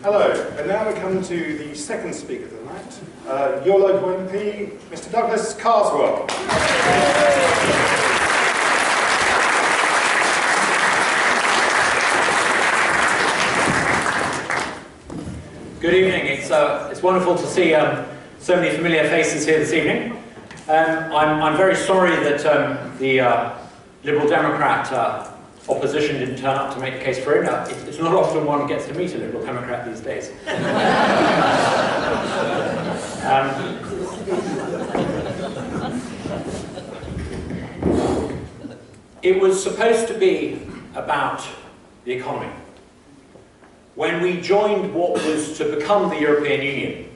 Hello, and now we come to the second speaker of the night, your local MP, Mr. Douglas Carswell. Good evening. It's wonderful to see so many familiar faces here this evening. I'm very sorry that the Liberal Democrat opposition didn't turn up to make a case for him. It's not often one gets to meet a Liberal Democrat these days. It was supposed to be about the economy. When we joined what was to become the European Union,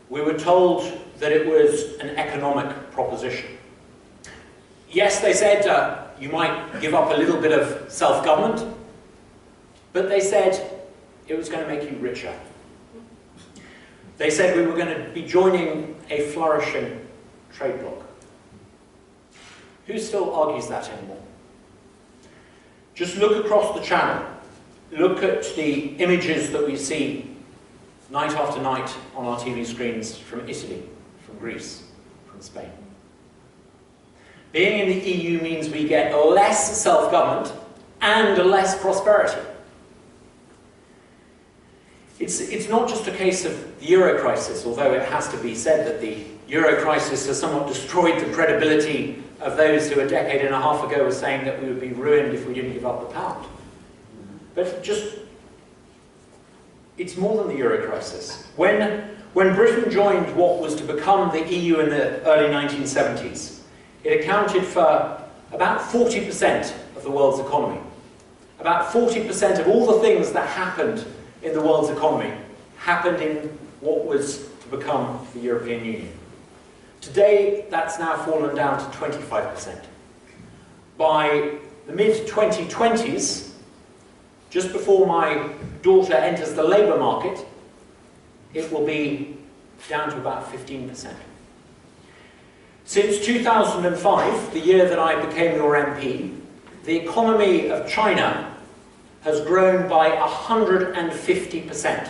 we were told that it was an economic proposition. Yes, they said you might give up a little bit of self-government, but they said it was going to make you richer. They said we were going to be joining a flourishing trade bloc. Who still argues that anymore? Just look across the channel. Look at the images that we see night after night on our TV screens from Italy, from Greece, from Spain. Being in the EU means we get less self-government and less prosperity. It's not just a case of the euro crisis, although it has to be said that the euro crisis has somewhat destroyed the credibility of those who a decade and a half ago were saying that we would be ruined if we didn't give up the pound. But it's more than the euro crisis. When Britain joined what was to become the EU in the early 1970s, it accounted for about 40% of the world's economy. About 40% of all the things that happened in the world's economy happened in what was to become the European Union. Today, that's now fallen down to 25%. By the mid-2020s, just before my daughter enters the labour market, it will be down to about 15%. Since 2005, the year that I became your MP, the economy of China has grown by 150%.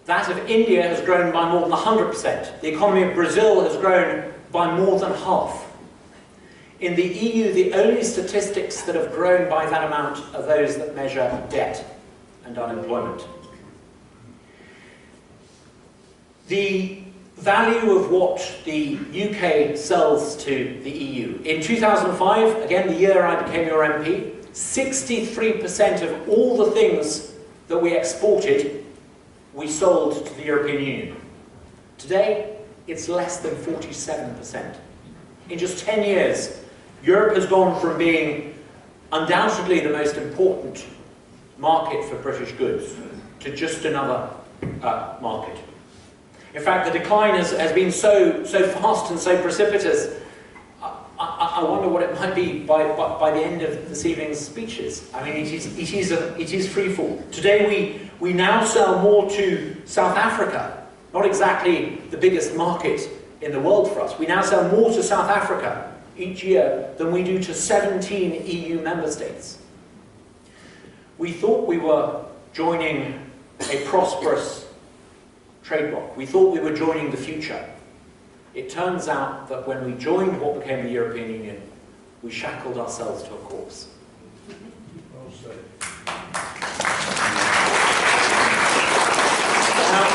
That of India has grown by more than 100%. The economy of Brazil has grown by more than half. In the EU, the only statistics that have grown by that amount are those that measure debt and unemployment. The value of what the UK sells to the EU. In 2005, again the year I became your MP, 63% of all the things that we exported, we sold to the European Union. Today, it's less than 47%. In just 10 years, Europe has gone from being undoubtedly the most important market for British goods to just another market. In fact, the decline has been so fast and so precipitous, I wonder what it might be by the end of this evening's speeches. I mean, it is free fall. Today we now sell more to South Africa, not exactly the biggest market in the world for us. We now sell more to South Africa each year than we do to 17 EU member states. We thought we were joining a prosperous trade bloc. We thought we were joining the future. It turns out that when we joined what became the European Union, we shackled ourselves to a corpse. Well said. Now,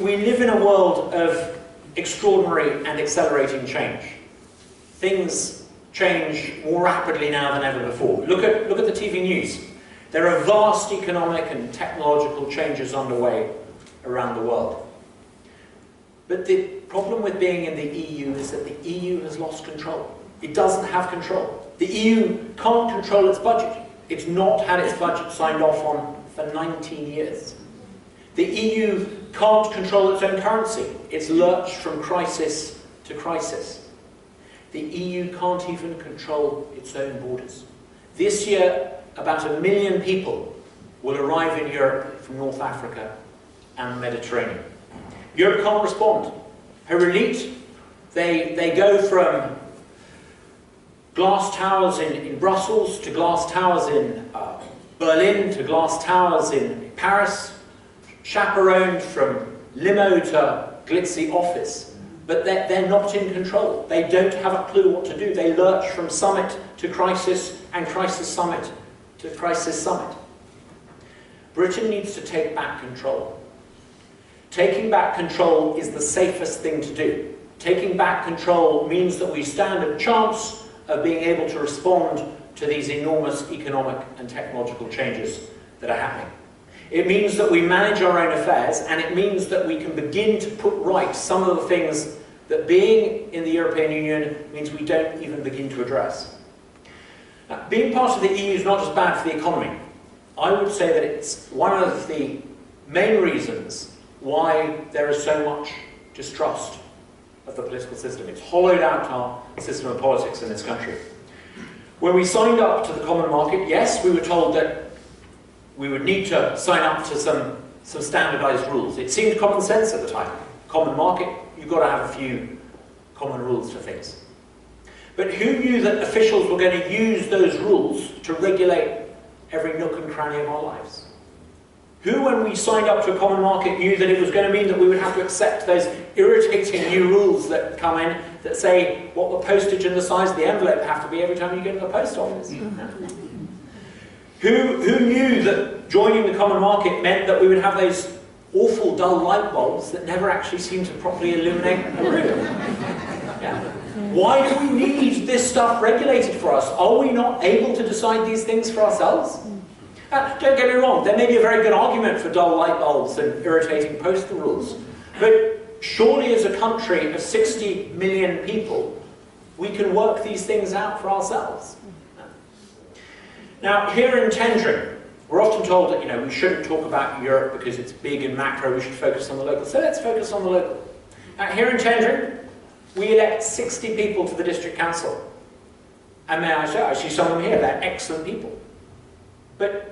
we live in a world of extraordinary and accelerating change. Things change more rapidly now than ever before. Look at the TV news. There are vast economic and technological changes underway around the world. But the problem with being in the EU is that the EU has lost control. It doesn't have control. The EU can't control its budget. It's not had its budget signed off on for 19 years. The EU can't control its own currency. It's lurched from crisis to crisis. The EU can't even control its own borders. This year, about 1 million people will arrive in Europe from North Africa and the Mediterranean. Europe can't respond. Her elite, they go from glass towers in Brussels to glass towers in Berlin to glass towers in Paris, chaperoned from limo to glitzy office. But they're not in control. They don't have a clue what to do. They lurch from summit to crisis and crisis summit to crisis summit. Britain needs to take back control. Taking back control is the safest thing to do. Taking back control means that we stand a chance of being able to respond to these enormous economic and technological changes that are happening. It means that we manage our own affairs, and it means that we can begin to put right some of the things that being in the European Union means we don't even begin to address. Now, being part of the EU is not just bad for the economy. I would say that it's one of the main reasons why there is so much distrust of the political system. It's hollowed out our system of politics in this country. When we signed up to the common market, yes, we were told that we would need to sign up to some standardized rules. It seemed common sense at the time. Common market, you've got to have a few common rules for things. But who knew that officials were going to use those rules to regulate every nook and cranny of our lives? Who, when we signed up to a common market, knew that it was going to mean that we would have to accept those irritating new rules that come in that say what the postage and the size of the envelope have to be every time you go to the post office? Who knew that joining the common market meant that we would have those awful dull light bulbs that never actually seem to properly illuminate a room? Yeah. Why do we need this stuff regulated for us? Are we not able to decide these things for ourselves? Don't get me wrong, there may be a very good argument for dull light bulbs and irritating postal rules, but surely as a country of 60 million people, we can work these things out for ourselves. Now, here in tendering, we're often told that we shouldn't talk about Europe because it's big and macro, we should focus on the local. So let's focus on the local. Here in tendering, we elect 60 people to the district council. And may I say, I see some of them here, they're excellent people. But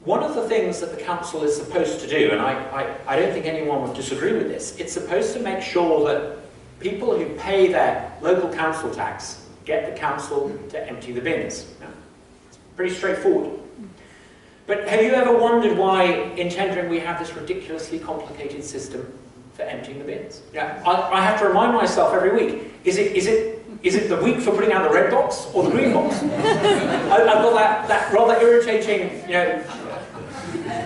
one of the things that the council is supposed to do, and I don't think anyone would disagree with this, it's supposed to make sure that people who pay their local council tax get the council to empty the bins. It's pretty straightforward. But have you ever wondered why in tendering we have this ridiculously complicated system for emptying the bins? I have to remind myself every week, is it the week for putting out the red box or the green box? I've got that rather irritating,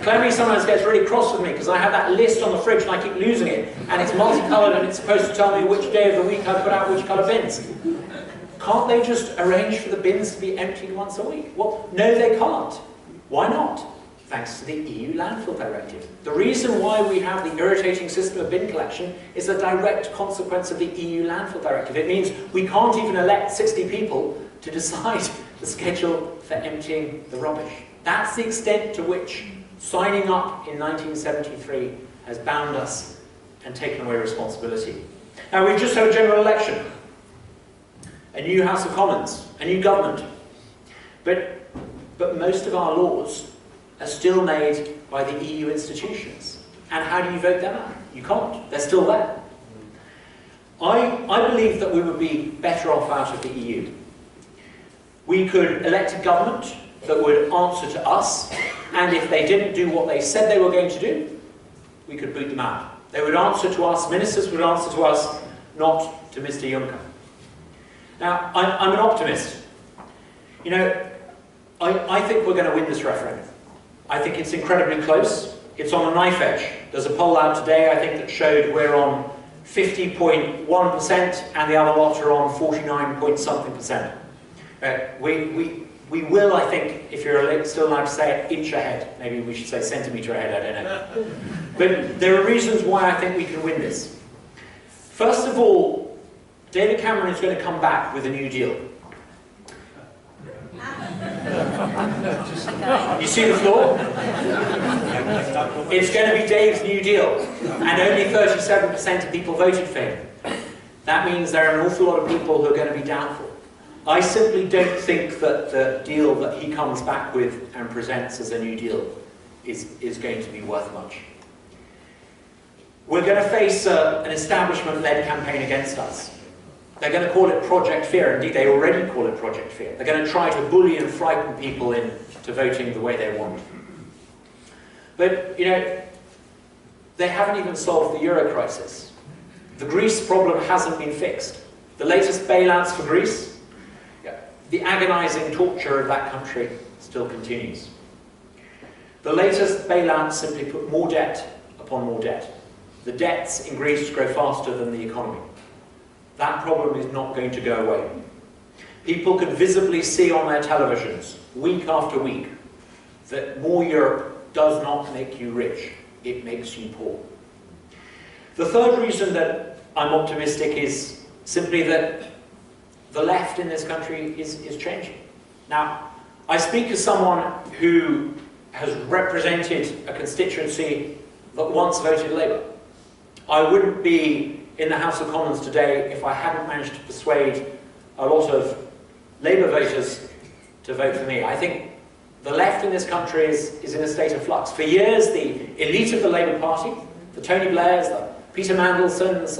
Clemmy sometimes gets really cross with me because I have that list on the fridge and I keep losing it, and it's multicoloured and it's supposed to tell me which day of the week I put out which colour bins. Can't they just arrange for the bins to be emptied once a week? Well, no, they can't. Why not? Thanks to the EU Landfill Directive. The reason why we have the irritating system of bin collection is a direct consequence of the EU Landfill Directive. It means we can't even elect 60 people to decide the schedule for emptying the rubbish. That's the extent to which signing up in 1973 has bound us and taken away responsibility. Now, we've just had a general election, a new House of Commons, a new government. But most of our laws are still made by the EU institutions. And how do you vote them out? You can't. They're still there. I believe that we would be better off out of the EU. We could elect a government that would answer to us, and if they didn't do what they said they were going to do, we could boot them out. They would answer to us, ministers would answer to us, not to Mr. Juncker. Now, I'm an optimist. I think we're going to win this referendum. I think it's incredibly close. It's on a knife edge. There's a poll out today, I think, that showed we're on 50.1% and the other lot are on 49-point-something%. We will, I think, if you're still allowed to say it, inch ahead. Maybe we should say centimetre ahead, I don't know. But there are reasons why I think we can win this. First of all, David Cameron is going to come back with a New Deal. You see the floor? It's going to be Dave's New Deal, and only 37% of people voted for him. That means there are an awful lot of people who are going to be doubtful. I simply don't think that the deal that he comes back with and presents as a New Deal is going to be worth much. We're going to face an establishment-led campaign against us. They're going to call it Project Fear. Indeed, they already call it Project Fear. They're going to try to bully and frighten people into to voting the way they want. But, you know, they haven't even solved the euro crisis. The Greece problem hasn't been fixed. The latest bailouts for Greece, the agonizing torture of that country still continues. The latest bailouts simply put more debt upon more debt. The debts in Greece grow faster than the economy. That problem is not going to go away. People can visibly see on their televisions, week after week, that more Europe does not make you rich, it makes you poor. The third reason that I'm optimistic is simply that the left in this country is changing. Now, I speak as someone who has represented a constituency that once voted Labour. I wouldn't be in the House of Commons today if I hadn't managed to persuade a lot of Labour voters to vote for me. I think the left in this country is in a state of flux. For years, the elite of the Labour Party, the Tony Blairs, the Peter Mandelsons,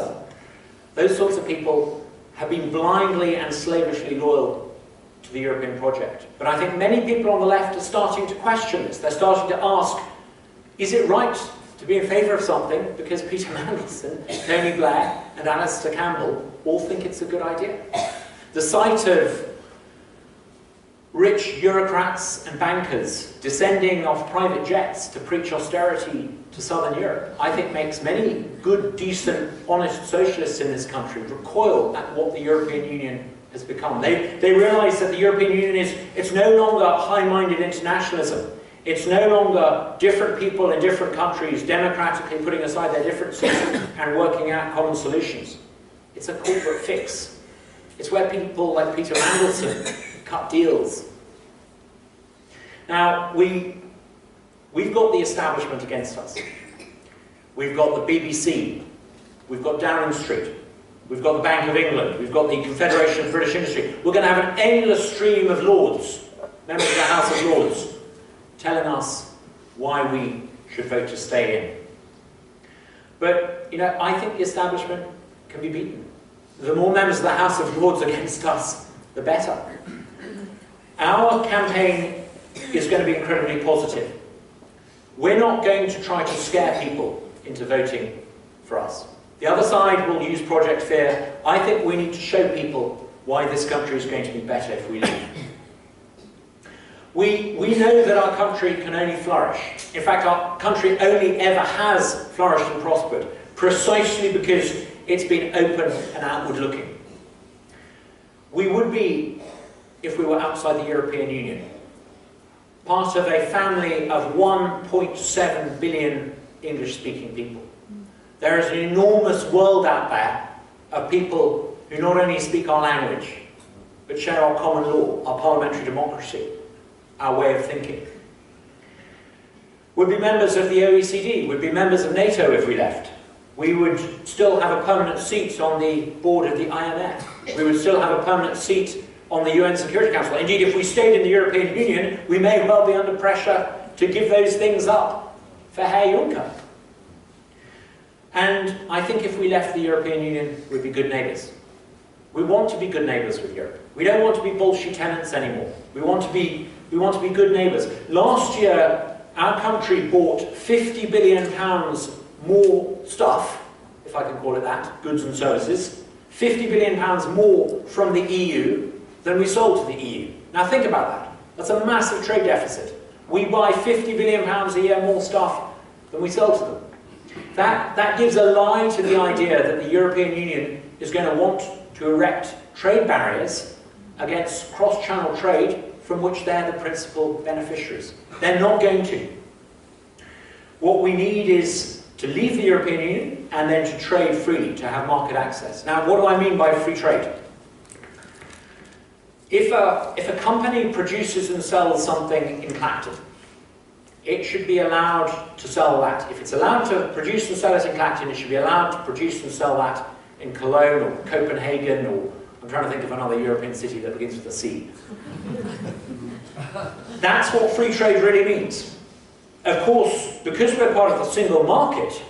those sorts of people have been blindly and slavishly loyal to the European project. But I think many people on the left are starting to question this. They're starting to ask, is it right to be in favour of something because Peter Mandelson, Tony Blair and Alistair Campbell all think it's a good idea? The sight of rich bureaucrats and bankers descending off private jets to preach austerity to Southern Europe, I think makes many good, decent, honest socialists in this country recoil at what the European Union has become. They realise that the European Union it's no longer high-minded internationalism. It's no longer different people in different countries democratically putting aside their differences and working out common solutions. It's a corporate fix. It's where people like Peter Mandelson cut deals. Now, we've got the establishment against us. We've got the BBC. We've got Downing Street. We've got the Bank of England. We've got the Confederation of British Industry. We're going to have an endless stream of lords, members of the House of Lords, telling us why we should vote to stay in. But, you know, I think the establishment can be beaten. The more members of the House of Lords against us, the better. Our campaign is going to be incredibly positive. We're not going to try to scare people into voting for us. The other side will use Project Fear. I think we need to show people why this country is going to be better if we leave. We know that our country can only flourish. In fact, our country only ever has flourished and prospered, precisely because it's been open and outward looking. We would be, if we were outside the European Union, part of a family of 1.7 billion English-speaking people. There is an enormous world out there of people who not only speak our language, but share our common law, our parliamentary democracy, our way of thinking. We'd be members of the OECD, we'd be members of NATO if we left. We would still have a permanent seat on the board of the IMF. We would still have a permanent seat on the UN Security Council. Indeed, if we stayed in the European Union, we may well be under pressure to give those things up for Herr Juncker. And I think if we left the European Union, we'd be good neighbours. We want to be good neighbours with Europe. We don't want to be bullshit tenants anymore. We want to be good neighbours. Last year, our country bought £50 billion more stuff, if I can call it that, goods and services, £50 billion more from the EU than we sold to the EU. Now think about that. That's a massive trade deficit. We buy £50 billion a year more stuff than we sell to them. That gives a lie to the idea that the European Union is going to want to erect trade barriers against cross-channel trade from which they're the principal beneficiaries. They're not going to. What we need is to leave the European Union and then to trade freely, to have market access. Now, what do I mean by free trade? If a company produces and sells something in Clacton, it should be allowed to sell that. If it's allowed to produce and sell it in Clacton, it should be allowed to produce and sell that in Cologne or Copenhagen, or I'm trying to think of another European city that begins with a C. That's what free trade really means. Of course, because we're part of the single market,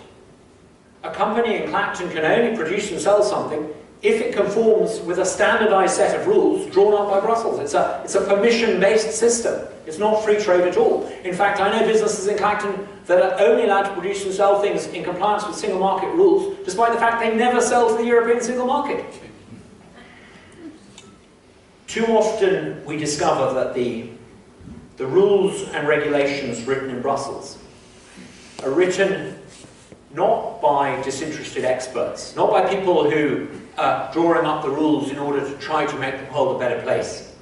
a company in Clacton can only produce and sell something if it conforms with a standardized set of rules drawn up by Brussels. It's a permission-based system. It's not free trade at all. In fact, I know businesses in Clacton that are only allowed to produce and sell things in compliance with single market rules, despite the fact they never sell to the European single market. Too often we discover that the rules and regulations written in Brussels are written not by disinterested experts, not by people who are drawing up the rules in order to try to make the world a better place.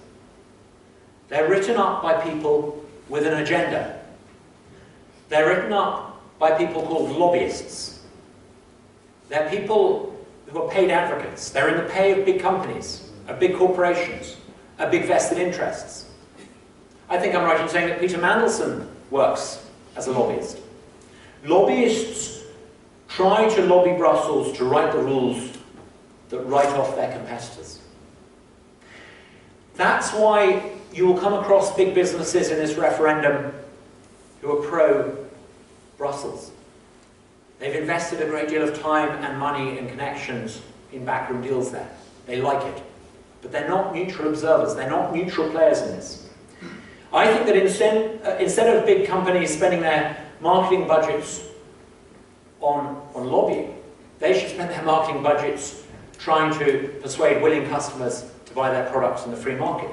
They're written up by people with an agenda. They're written up by people called lobbyists. They're people who are paid advocates. They're in the pay of big companies, of big corporations, of big vested interests. I think I'm right in saying that Peter Mandelson works as a lobbyist. Lobbyists try to lobby Brussels to write the rules that write off their competitors. That's why you will come across big businesses in this referendum who are pro-Brussels. They've invested a great deal of time and money and connections in backroom deals there. They like it. But they're not neutral observers. They're not neutral players in this. I think that instead of big companies spending their marketing budgets on lobbying, they should spend their marketing budgets trying to persuade willing customers to buy their products in the free market.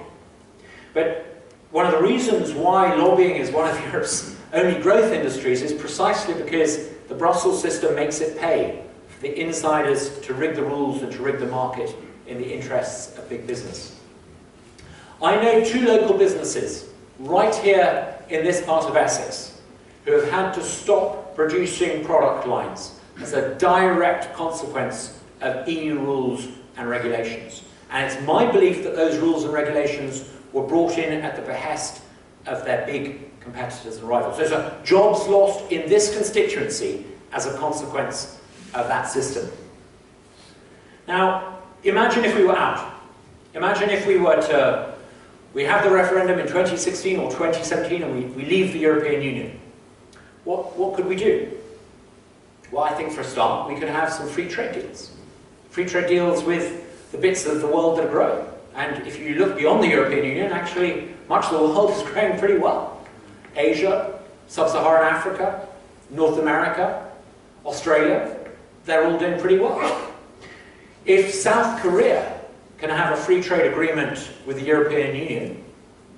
But one of the reasons why lobbying is one of Europe's only growth industries is precisely because the Brussels system makes it pay for the insiders to rig the rules and to rig the market in the interests of big business. I know two local businesses right here in this part of Essex who have had to stop producing product lines as a direct consequence of EU rules and regulations. And it's my belief that those rules and regulations were brought in at the behest of their big competitors and rivals. There's jobs lost in this constituency as a consequence of that system. Now, imagine if we were out. Imagine if we have the referendum in 2016 or 2017 and we leave the European Union. What could we do? Well, I think for a start, we could have some free trade deals. Free trade deals with the bits of the world that are growing. And if you look beyond the European Union, actually, much of the world is growing pretty well. Asia, Sub-Saharan Africa, North America, Australia, they're all doing pretty well. If South Korea can have a free trade agreement with the European Union,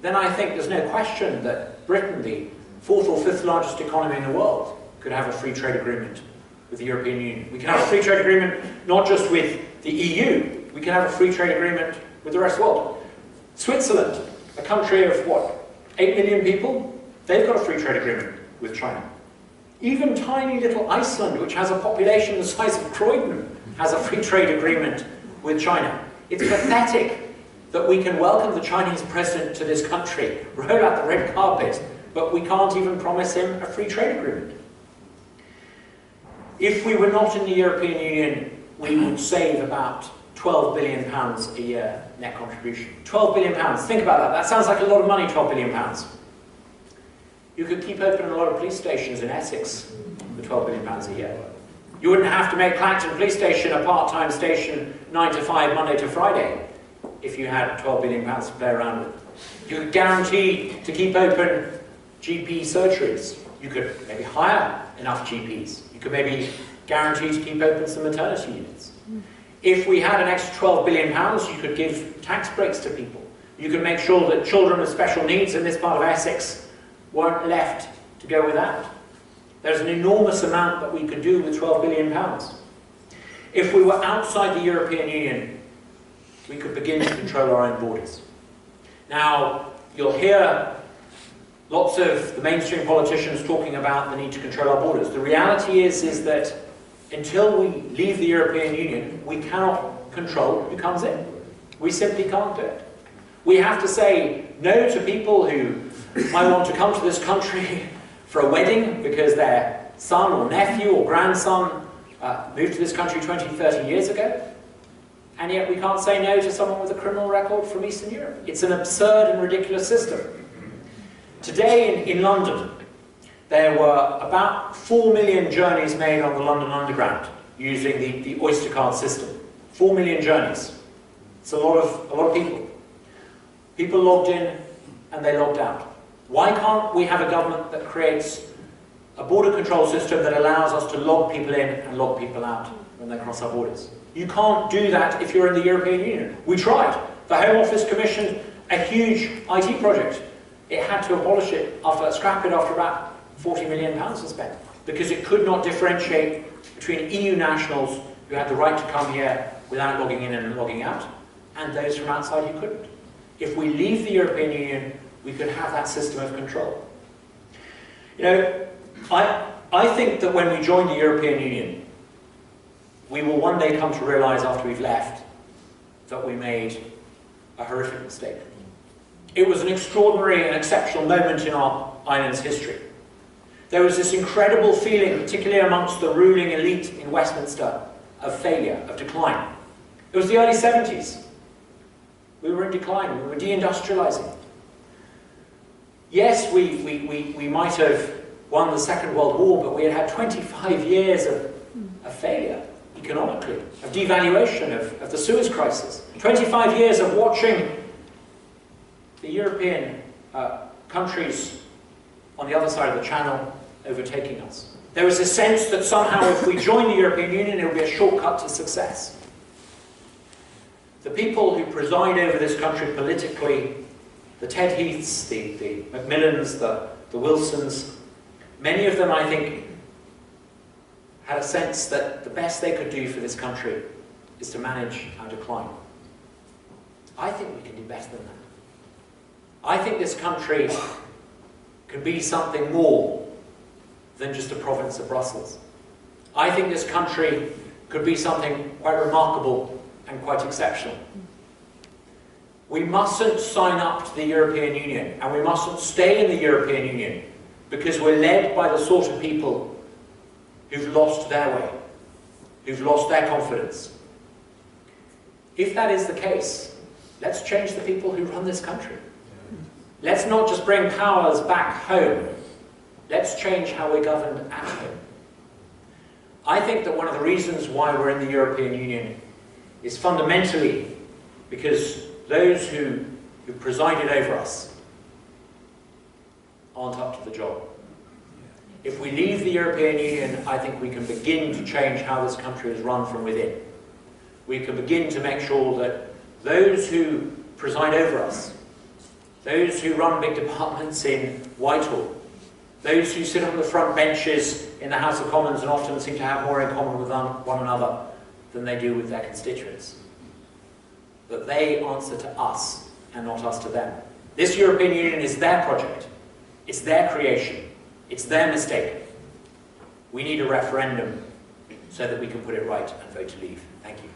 then I think there's no question that Britain, the fourth or fifth largest economy in the world, could have a free trade agreement with the European Union. We can have a free trade agreement not just with the EU, we can have a free trade agreement with the rest of the world. Switzerland, a country of, 8 million people? They've got a free trade agreement with China. Even tiny little Iceland, which has a population the size of Croydon, has a free trade agreement with China. It's pathetic that we can welcome the Chinese president to this country, roll out the red carpet, but we can't even promise him a free trade agreement. If we were not in the European Union, we would save about £12 billion a year net contribution. £12 billion. Think about that. That sounds like a lot of money, £12 billion. You could keep open a lot of police stations in Essex for £12 billion a year. You wouldn't have to make Clacton Police Station a part-time station 9 to 5, Monday to Friday, if you had £12 billion to play around with. You could guarantee to keep open GP surgeries. You could maybe hire enough GPs. You could maybe guarantee to keep open some maternity units. If we had an extra £12 billion, you could give tax breaks to people. You could make sure that children with special needs in this part of Essex weren't left to go without. There's an enormous amount that we could do with £12 billion. If we were outside the European Union, we could begin to control our own borders. Now, you'll hear lots of the mainstream politicians talking about the need to control our borders. The reality is that until we leave the European Union, we cannot control who comes in. We simply can't do it. We have to say no to people who might want to come to this country for a wedding because their son or nephew or grandson moved to this country 20, 30 years ago. And yet we can't say no to someone with a criminal record from Eastern Europe. It's an absurd and ridiculous system. Today in London, there were about 4 million journeys made on the London Underground using the Oyster card system. 4 million journeys. It's a lot of people. People logged in and they logged out. Why can't we have a government that creates a border control system that allows us to log people in and log people out when they cross our borders? You can't do that if you're in the European Union. We tried. The Home Office commissioned a huge IT project. It had to abolish it, scrap it after about £40 million was spent, because it could not differentiate between EU nationals who had the right to come here without logging in and logging out, and those from outside who couldn't. If we leave the European Union, we could have that system of control. You know, I think that when we join the European Union, we will one day come to realise after we've left that we made a horrific mistake. It was an extraordinary and exceptional moment in our island's history. There was this incredible feeling, particularly amongst the ruling elite in Westminster, of failure, of decline. It was the early 70s. We were in decline, we were deindustrialising. Yes, we might have won the Second World War, but we had had 25 years of failure economically, of devaluation, of the Suez crisis. 25 years of watching the European countries on the other side of the Channel overtaking us. There was a sense that somehow if we join the European Union, it would be a shortcut to success. The people who preside over this country politically, the Ted Heaths, the Macmillans, the Wilsons, many of them, I think, had a sense that the best they could do for this country is to manage our decline. I think we can do better than that. I think this country can be something more than just a province of Brussels. I think this country could be something quite remarkable and quite exceptional. We mustn't sign up to the European Union, and we mustn't stay in the European Union because we're led by the sort of people who've lost their way, who've lost their confidence. If that is the case, let's change the people who run this country. Let's not just bring powers back home. Let's change how we're governed at home. I think that one of the reasons why we're in the European Union is fundamentally because those who presided over us aren't up to the job. If we leave the European Union, I think we can begin to change how this country is run from within. We can begin to make sure that those who preside over us, those who run big departments in Whitehall, those who sit on the front benches in the House of Commons and often seem to have more in common with one another than they do with their constituents, that they answer to us and not us to them. This European Union is their project. It's their creation. It's their mistake. We need a referendum so that we can put it right and vote to leave. Thank you.